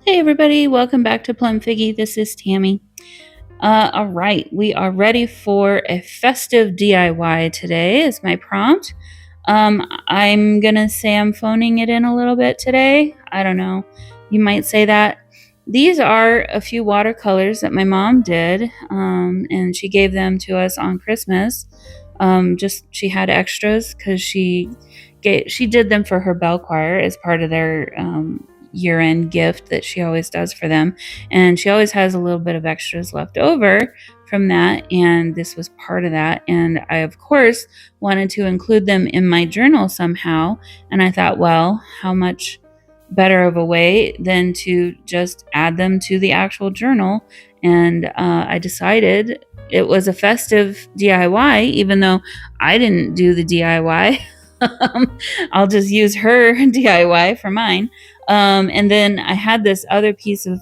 Hey everybody, welcome back to Plum Figgy. This is Tammy. All right, we are ready for a festive DIY today is my prompt. I'm gonna say I'm phoning it in a little bit today. I don't know. You might say that. These are a few watercolors that my mom did, and she gave them to us on Christmas. Just she had extras because she did them for her bell choir as part of their year-end gift that she always does for them, and she always has a little bit of extras left over from that, and this was part of that. And I of course wanted to include them in my journal somehow, and I thought, well, how much better of a way than to just add them to the actual journal. And I decided it was a festive DIY, even though I didn't do the DIY. I'll just use her DIY for mine. And then I had this other piece of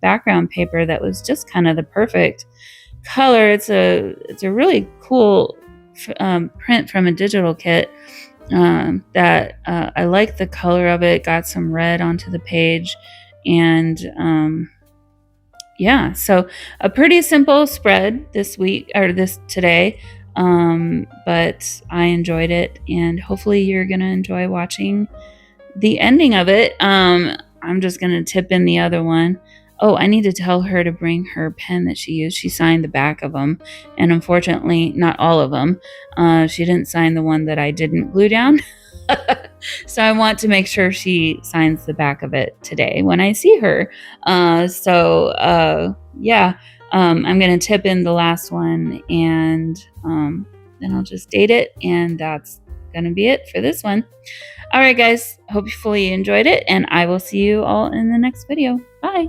background paper that was just kind of the perfect color. It's a really cool print from a digital kit that I like the color of it. Got some red onto the page, and yeah, so a pretty simple spread this week or this today. But I enjoyed it, and hopefully you're gonna enjoy watching the ending of it. I'm just gonna tip in the other one. Oh, I need to tell her to bring her pen that she used. She signed the back of them, and unfortunately, not all of them. She didn't sign the one that I didn't glue down. So I want to make sure she signs the back of it today when I see her. Yeah, I'm gonna tip in the last one, and then I'll just date it, and that's gonna be it for this one. All right, guys, hopefully you enjoyed it, and I will see you all in the next video. Bye.